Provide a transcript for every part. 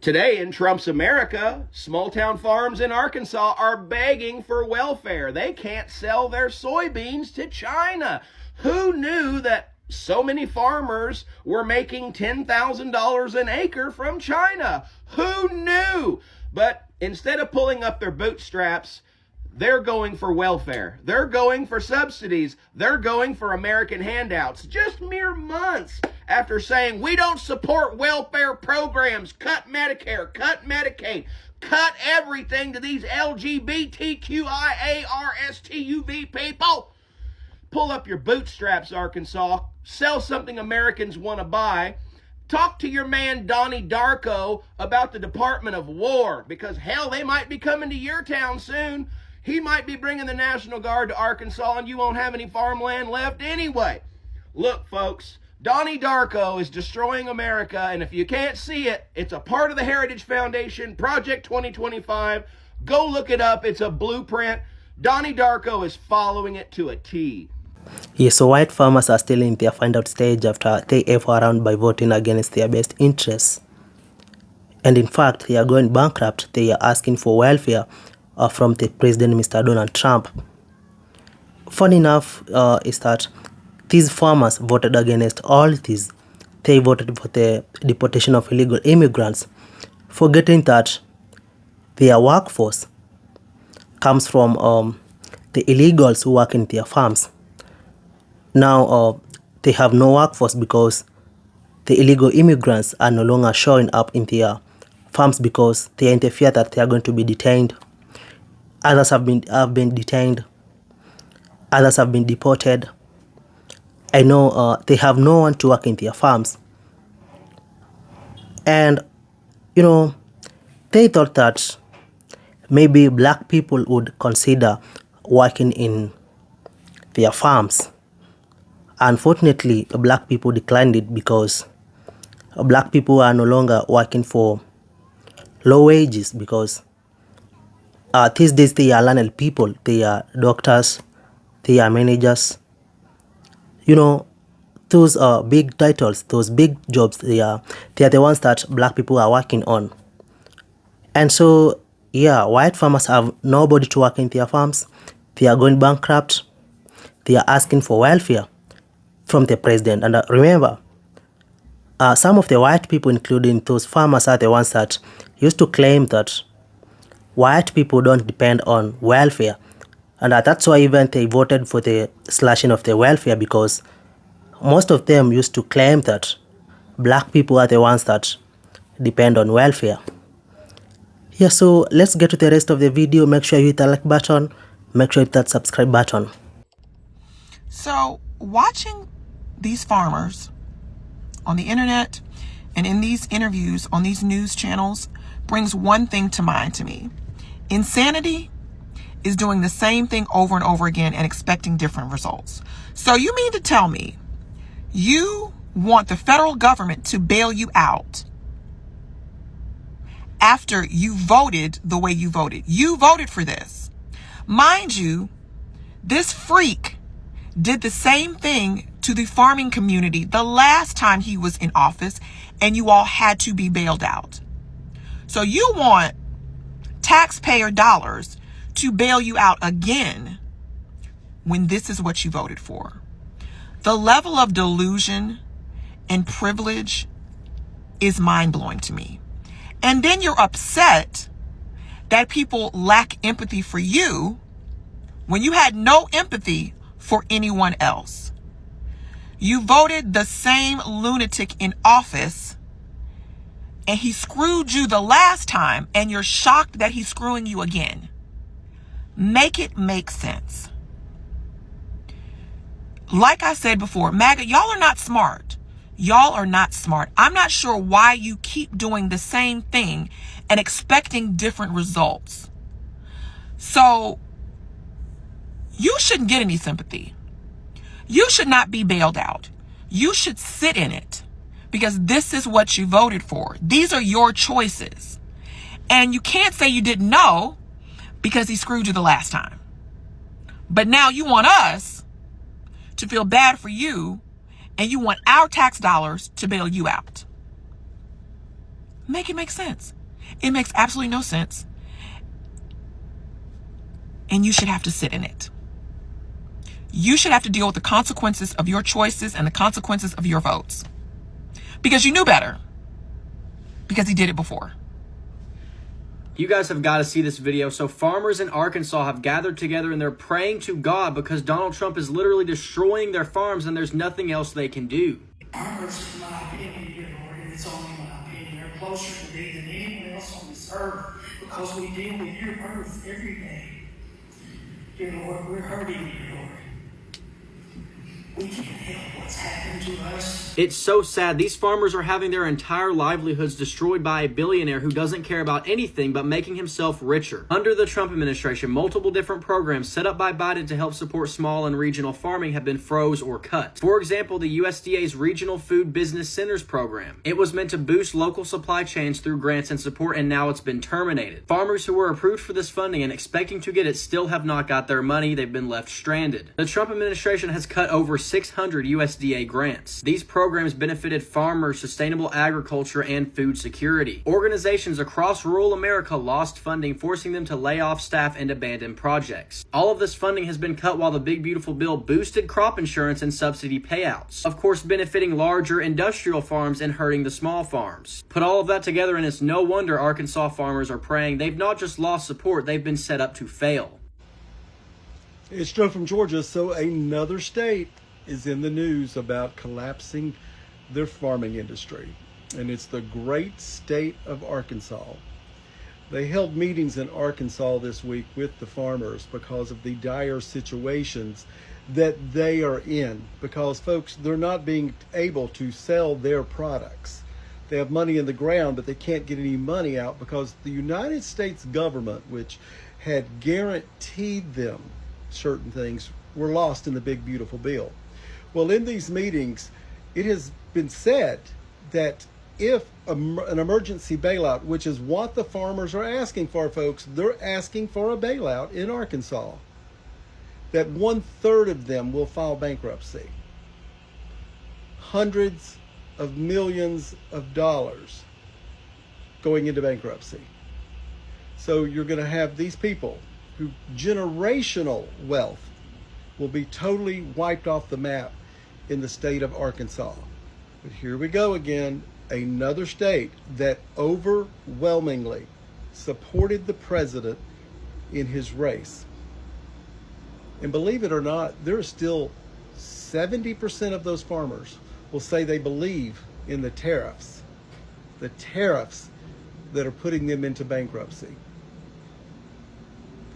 Today in Trump's America, small-town farms in Arkansas are begging for welfare. They can't sell their soybeans to China. Who knew that so many farmers were making $10,000 an acre from China? Who knew? But instead of pulling up their bootstraps, they're going for welfare. They're going for subsidies. They're going for American handouts. Just mere months after saying, we don't support welfare programs, cut Medicare, cut Medicaid, cut everything to these LGBTQIARSTUV people. Pull up your bootstraps, Arkansas. Sell something Americans want to buy. Talk to your man Donnie Darko about the Department of War, because hell, they might be coming to your town soon. He might be bringing the National Guard to Arkansas and you won't have any farmland left anyway. Look, folks, Donnie Darko is destroying America, and if you can't see it, it's a part of the Heritage Foundation, Project 2025. Go look it up. It's a blueprint. Donnie Darko is following it to a T. Yes, so white farmers are still in their find-out stage after they F around by voting against their best interests. And in fact, they are going bankrupt. They are asking for welfare from the President, Mr. Donald Trump. Funny enough is that these farmers voted against all this. They voted for the deportation of illegal immigrants, forgetting that their workforce comes from the illegals who work in their farms. Now they have no workforce because the illegal immigrants are no longer showing up in their farms because they interfere that they are going to be detained. Others have been detained. Others have been deported. I know they have no one to work in their farms. And, they thought that maybe black people would consider working in their farms. Unfortunately, black people declined it because black people are no longer working for low wages because these days they are learned people. They are doctors, they are managers. Those big titles, those big jobs, they are the ones that black people are working on. And so, white farmers have nobody to work in their farms. They are going bankrupt. They are asking for welfare from the president. And remember, some of the white people, including those farmers, are the ones that used to claim that white people don't depend on welfare. And that's why even they voted for the slashing of the welfare, because most of them used to claim that black people are the ones that depend on welfare. So let's get to the rest of the video. Make sure you hit the like button. Make sure you hit that subscribe button. So watching these farmers on the internet and in these interviews on these news channels brings one thing to mind to me. Insanity is doing the same thing over and over again and expecting different results. So you mean to tell me you want the federal government to bail you out after you voted the way you voted? You voted for this. Mind you, this freak did the same thing to the farming community the last time he was in office, and you all had to be bailed out. So you want taxpayer dollars to bail you out again when this is what you voted for. The level of delusion and privilege is mind-blowing to me. And then you're upset that people lack empathy for you when you had no empathy for anyone else. You voted the same lunatic in office, and he screwed you the last time, and you're shocked that he's screwing you again. Make it make sense. Like I said before, MAGA, y'all are not smart. Y'all are not smart. I'm not sure why you keep doing the same thing and expecting different results. So you shouldn't get any sympathy. You should not be bailed out. You should sit in it because this is what you voted for. These are your choices. And you can't say you didn't know because he screwed you the last time. But now you want us to feel bad for you, and you want our tax dollars to bail you out. Make it make sense. It makes absolutely no sense. And you should have to sit in it. You should have to deal with the consequences of your choices and the consequences of your votes. Because you knew better. Because he did it before. You guys have got to see this video. So farmers in Arkansas have gathered together and they're praying to God because Donald Trump is literally destroying their farms and there's nothing else they can do. Farmers, in my opinion, dear Lord, and it's only my opinion, are closer to thee than anyone else on this earth because we deal with your earth every day. Dear Lord, we're hurting, dear Lord. We can't help what's happened to us. It's so sad. These farmers are having their entire livelihoods destroyed by a billionaire who doesn't care about anything but making himself richer. Under the Trump administration, multiple different programs set up by Biden to help support small and regional farming have been froze or cut. For example, the USDA's Regional Food Business Centers program. It was meant to boost local supply chains through grants and support, and now it's been terminated. Farmers who were approved for this funding and expecting to get it still have not got their money. They've been left stranded. The Trump administration has cut over 600 USDA grants. These programs benefited farmers, sustainable agriculture, and food security. Organizations across rural America lost funding, forcing them to lay off staff and abandon projects. All of this funding has been cut while the big beautiful bill boosted crop insurance and subsidy payouts, of course benefiting larger industrial farms and hurting the small farms. Put all of that together and it's no wonder Arkansas farmers are praying. They've not just lost support, they've been set up to fail. It's Joe from Georgia. So another state is in the news about collapsing their farming industry, and it's the great state of Arkansas. They held meetings in Arkansas this week with the farmers because of the dire situations that they are in, because folks, they're not being able to sell their products. They have money in the ground, but they can't get any money out because the United States government, which had guaranteed them certain things, were lost in the big beautiful bill. Well, in these meetings, it has been said that if an emergency bailout, which is what the farmers are asking for, folks, they're asking for a bailout in Arkansas, that 1/3 of them will file bankruptcy. Hundreds of millions of dollars going into bankruptcy. So you're going to have these people who generational wealth will be totally wiped off the map in the state of Arkansas. But here we go again, another state that overwhelmingly supported the president in his race. And believe it or not, there are still 70% of those farmers will say they believe in the tariffs that are putting them into bankruptcy.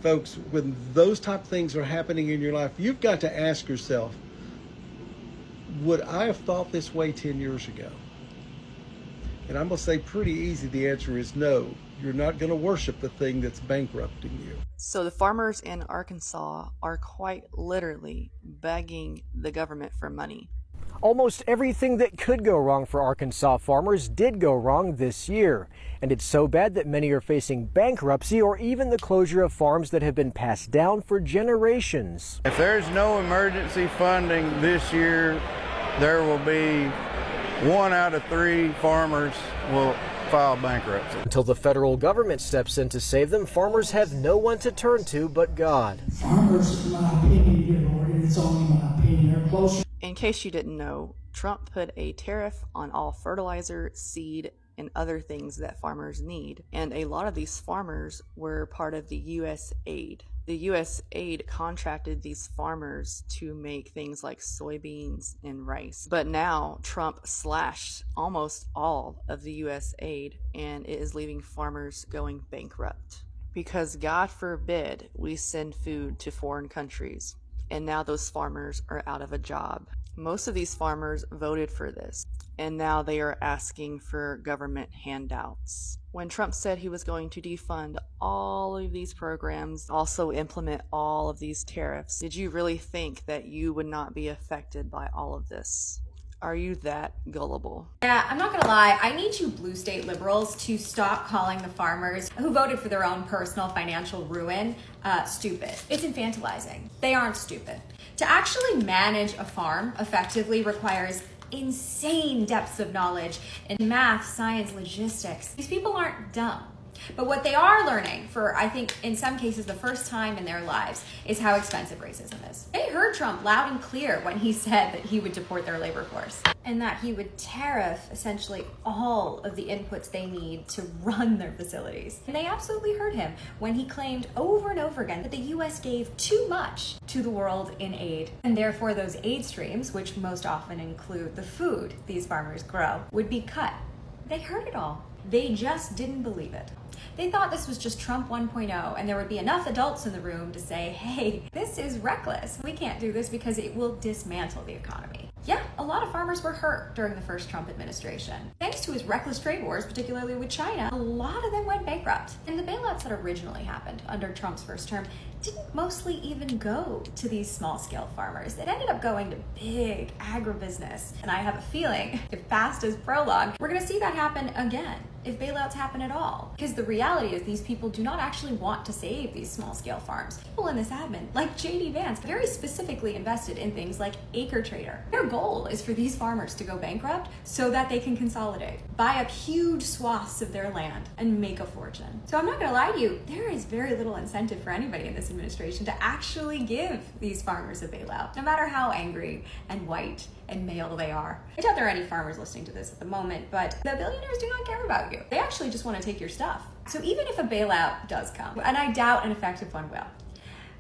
Folks, when those type of things are happening in your life, you've got to ask yourself, would I have thought this way 10 years ago? And I'm going to say pretty easy, the answer is no. You're not going to worship the thing that's bankrupting you. So the farmers in Arkansas are quite literally begging the government for money. Almost everything that could go wrong for Arkansas farmers did go wrong this year. And it's so bad that many are facing bankruptcy or even the closure of farms that have been passed down for generations. If there's no emergency funding this year, there will be 1 out of 3 farmers will file bankruptcy. Until the federal government steps in to save them, farmers have no one to turn to but God. Farmers, in my opinion, dear Lord, and it's only my opinion, are closer. In case you didn't know, Trump put a tariff on all fertilizer, seed, and other things that farmers need. And a lot of these farmers were part of the U.S. aid. The U.S. aid contracted these farmers to make things like soybeans and rice. But now Trump slashed almost all of the U.S. aid, and it is leaving farmers going bankrupt. Because God forbid we send food to foreign countries, and now those farmers are out of a job. Most of these farmers voted for this, and now they are asking for government handouts. When Trump said he was going to defund all of these programs, also implement all of these tariffs, did you really think that you would not be affected by all of this? Are you that gullible? Yeah, I'm not gonna lie, I need you blue state liberals to stop calling the farmers who voted for their own personal financial ruin stupid. It's infantilizing. They aren't stupid. To actually manage a farm effectively requires insane depths of knowledge in math, science, logistics. These people aren't dumb. But what they are learning, for I think in some cases the first time in their lives, is how expensive racism is. They heard Trump loud and clear when he said that he would deport their labor force and that he would tariff essentially all of the inputs they need to run their facilities. And they absolutely heard him when he claimed over and over again that the US gave too much to the world in aid, and therefore those aid streams, which most often include the food these farmers grow, would be cut. They heard it all. They just didn't believe it. They thought this was just Trump 1.0 and there would be enough adults in the room to say, hey, this is reckless. We can't do this because it will dismantle the economy. Yeah, a lot of farmers were hurt during the first Trump administration. Thanks to his reckless trade wars, particularly with China, a lot of them went bankrupt. And the bailouts that originally happened under Trump's first term didn't mostly even go to these small-scale farmers. It ended up going to big agribusiness. And I have a feeling, if past is prologue, we're gonna see that happen again if bailouts happen at all. Because the reality is these people do not actually want to save these small-scale farms. People in this admin, like J.D. Vance, very specifically invested in things like Acre Trader. Their goal is for these farmers to go bankrupt so that they can consolidate, buy up huge swaths of their land, and make a fortune. So I'm not gonna lie to you, there is very little incentive for anybody in this administration to actually give these farmers a bailout, no matter how angry and white and male they are. I doubt there are any farmers listening to this at the moment, but the billionaires do not care about you. They actually just want to take your stuff. So even if a bailout does come, and I doubt an effective one will,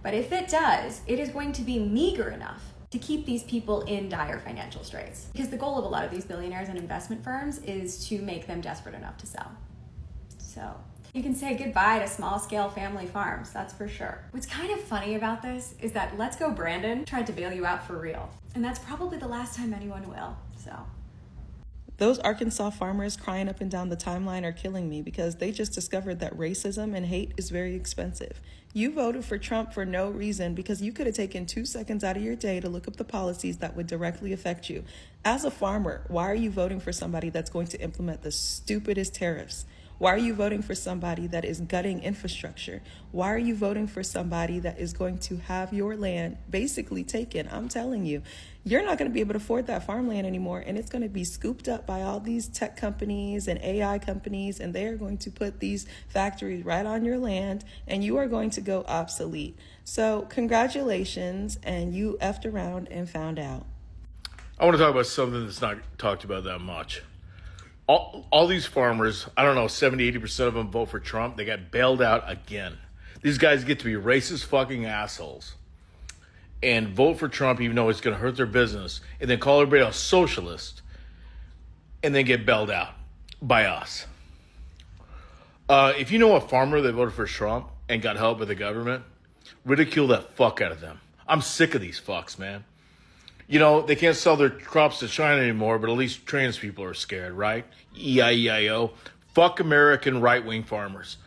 but if it does, it is going to be meager enough to keep these people in dire financial straits. Because the goal of a lot of these billionaires and investment firms is to make them desperate enough to sell. So you can say goodbye to small-scale family farms, that's for sure. What's kind of funny about this is that Let's Go Brandon tried to bail you out for real. And that's probably the last time anyone will, so. Those Arkansas farmers crying up and down the timeline are killing me because they just discovered that racism and hate is very expensive. You voted for Trump for no reason because you could have taken 2 seconds out of your day to look up the policies that would directly affect you. As a farmer, why are you voting for somebody that's going to implement the stupidest tariffs? Why are you voting for somebody that is gutting infrastructure? Why are you voting for somebody that is going to have your land basically taken? I'm telling you, you're not going to be able to afford that farmland anymore, and it's going to be scooped up by all these tech companies and AI companies, and they are going to put these factories right on your land, and you are going to go obsolete. So congratulations, and you effed around and found out. I want to talk about something that's not talked about that much. All these farmers, I don't know, 70-80% of them vote for Trump. They got bailed out again. These guys get to be racist fucking assholes and vote for Trump even though it's going to hurt their business, and then call everybody else socialist and then get bailed out by us. If you know a farmer that voted for Trump and got help with the government, ridicule that fuck out of them. I'm sick of these fucks, man. You know, they can't sell their crops to China anymore, but at least trans people are scared, right? E-I-E-I-O. Fuck American right-wing farmers.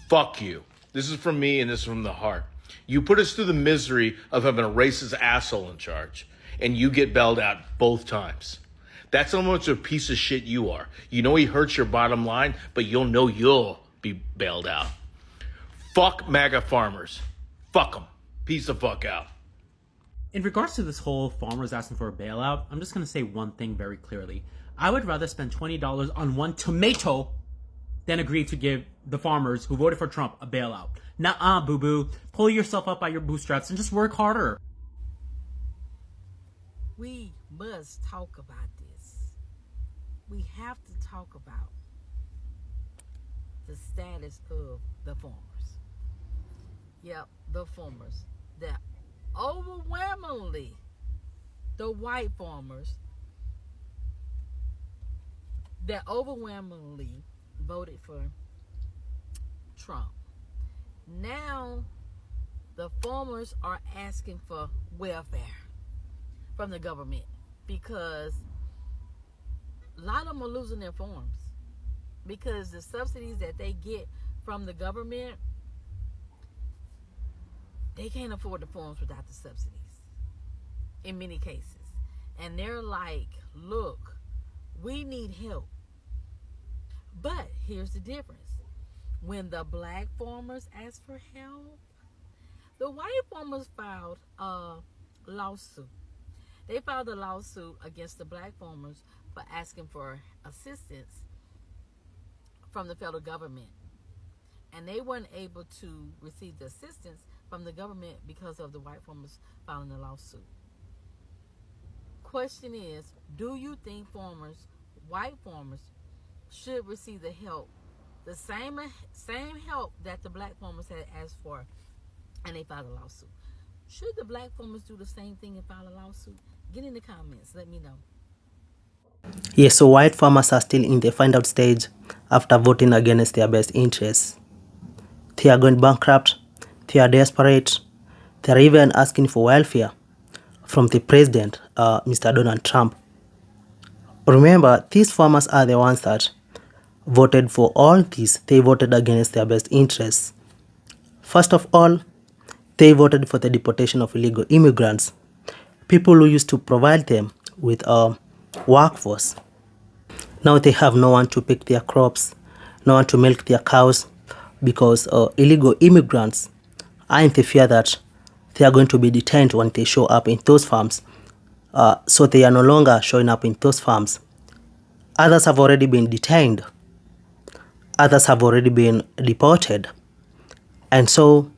Fuck you. This is from me and this is from the heart. You put us through the misery of having a racist asshole in charge, and you get bailed out both times. That's how much of a piece of shit you are. You know he hurts your bottom line, but you'll know you'll be bailed out. Fuck MAGA farmers. Fuck them. Peace the fuck out. In regards to this whole farmers asking for a bailout, I'm just going to say one thing very clearly. I would rather spend $20 on one tomato than agree to give the farmers who voted for Trump a bailout. Nuh-uh, boo-boo. Pull yourself up by your bootstraps and just work harder. We must talk about this. We have to talk about the status of the farmers. Yep, the farmers. That overwhelmingly, the white farmers that overwhelmingly voted for Trump. Now, the farmers are asking for welfare from the government because a lot of them are losing their farms because the subsidies that they get from the government, they can't afford the farms without the subsidies in many cases. And they're like, look, we need help. But here's the difference. When the black farmers asked for help, the white farmers filed a lawsuit. They filed a lawsuit against the black farmers for asking for assistance from the federal government. And they weren't able to receive the assistance from the government because of the white farmers filing the lawsuit. Question is, do you think farmers, white farmers, should receive the help, the same help that the black farmers had asked for, and they filed a lawsuit? Should the black farmers do the same thing and file a lawsuit? Get in the comments. Let me know. Yes, so white farmers are still in the find out stage after voting against their best interests. They are going bankrupt, they are desperate, they are even asking for welfare from the president, Mr. Donald Trump. Remember, these farmers are the ones that voted for all this. They voted against their best interests. First of all, they voted for the deportation of illegal immigrants, people who used to provide them with a workforce. Now they have no one to pick their crops, no one to milk their cows, because illegal immigrants are in the fear that they are going to be detained when they show up in those farms. So they are no longer showing up in those farms. Others have already been detained. Others have already been deported. And so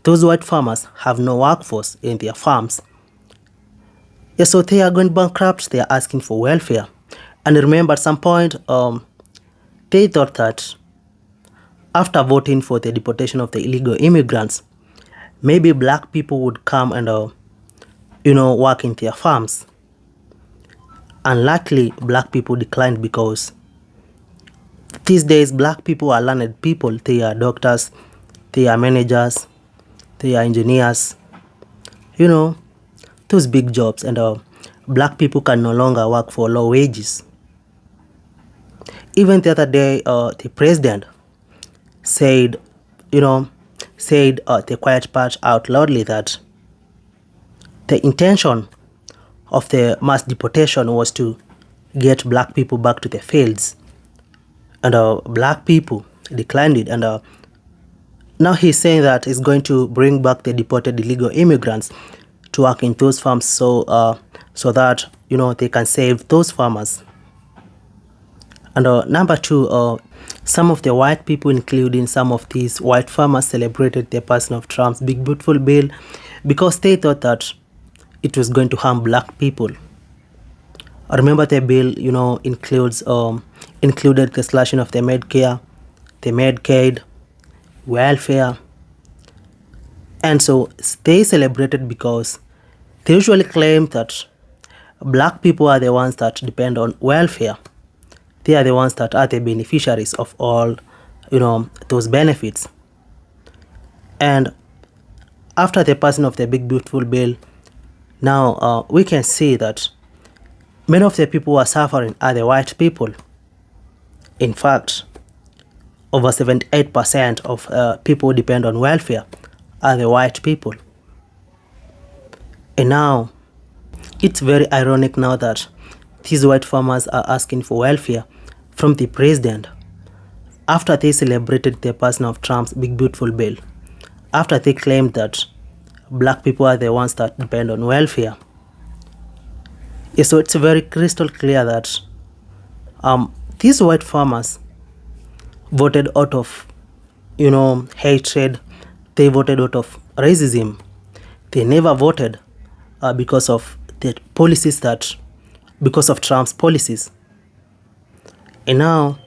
those white farmers have no workforce in their farms. Yeah, so they are going bankrupt. They are asking for welfare. And remember, at some point, they thought that after voting for the deportation of the illegal immigrants, maybe black people would come and, work in their farms. Unluckily, black people declined because these days black people are learned people. They are doctors, they are managers, they are engineers, those big jobs, and black people can no longer work for low wages. Even the other day, the president said the quiet part out loudly that the intention of the mass deportation was to get black people back to the fields, and black people declined it, and now he's saying that he's going to bring back the deported illegal immigrants to work in those farms, so that they can save those farmers. And number two, some of the white people, including some of these white farmers, celebrated the passing of Trump's big beautiful bill because they thought that it was going to harm black people. Remember, the bill included the slashing of the Medicare, the Medicaid, welfare. And so they celebrated because they usually claim that black people are the ones that depend on welfare. They are the ones that are the beneficiaries of all, those benefits. And after the passing of the big beautiful bill, now we can see that many of the people who are suffering are the white people. In fact, over 78% of people who depend on welfare are the white people. And now, it's very ironic now that these white farmers are asking for welfare from the president after they celebrated the passing of Trump's big beautiful bill, after they claimed that black people are the ones that depend on welfare. Yeah, so it's very crystal clear that these white farmers voted out of, hatred. They voted out of racism. They never voted because of the policies because of Trump's policies. And now,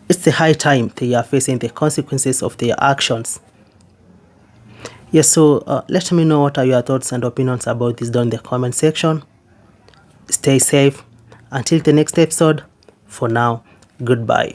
it's the high time they are facing the consequences of their actions. Yes, so let me know what are your thoughts and opinions about this down in the comment section. Stay safe. Until the next episode, for now, goodbye.